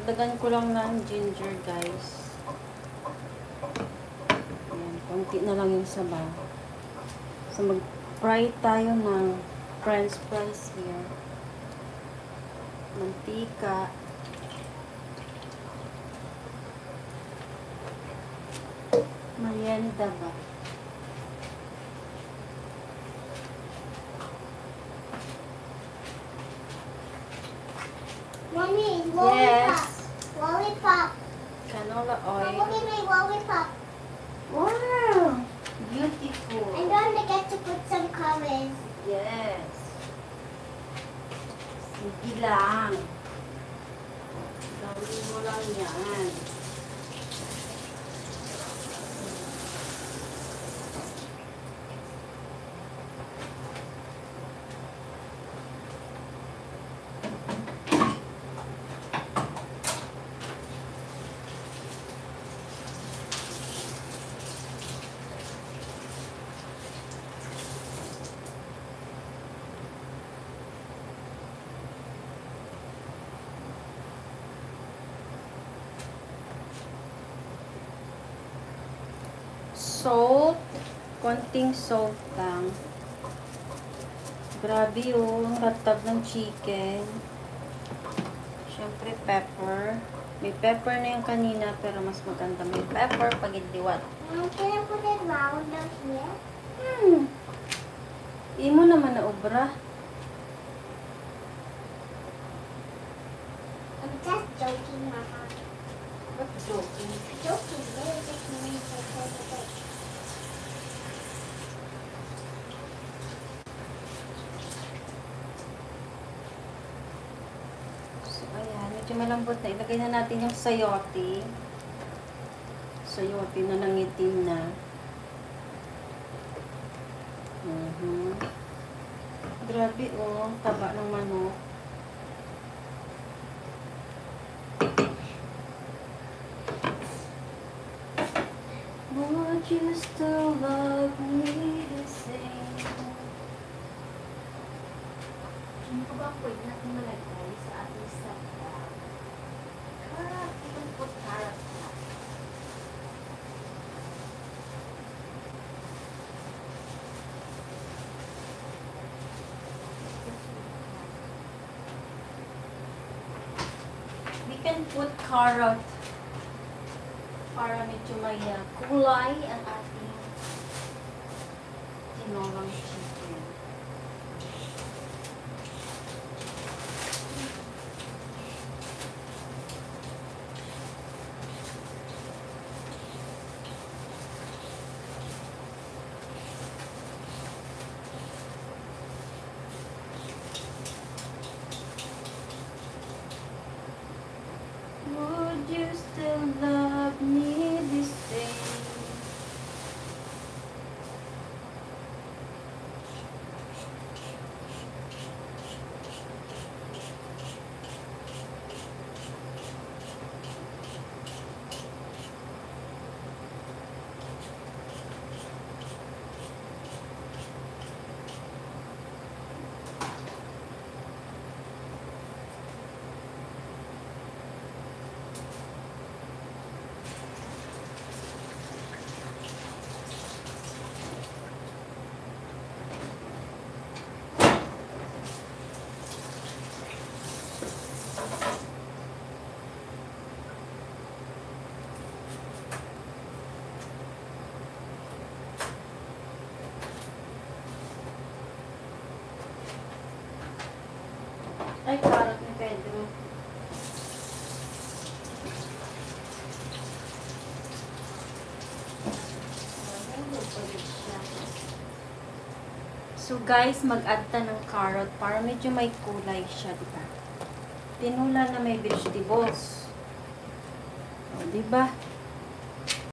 Dagdagan ko lang ng ginger, guys. Ayan, konti na lang yung sabaw. So, mag-fry tayo ng french fries here. Mantika. Merienda ba? Mommy, lollipop. Yes. Lollipop. Canola oil. Look at my lollipop. Wow! Beautiful. I'm going to get to put some colors. Yes. Sige lang. Gawin mo lang yan. Salt. Konting salt lang. Grabe yung tatab ng chicken. Siyempre pepper. May pepper na yung kanina pero mas maganda may pepper pag indiwat. Can I put it round up here? Imo naman na obra. I'm just joking, Mama. What joking? Joking. Really just means like. Ayan, medyo malambot na. Ilagay na natin yung sayote. Sayote na nangitim na. Grabe oh, taba ng manok. Would you still love me the same? Ano ko ba pwede natin malagay sa ating salad? Carrot. You can put carrot na. We can put carrot para medyo may kulay ang ating tinolang chicken. Would you still love me the same? Ay, carrot ni Pedro. So guys, mag-add ta ng carrot para medyo may kulay siya, diba? Tinula na may vegetables. O, diba?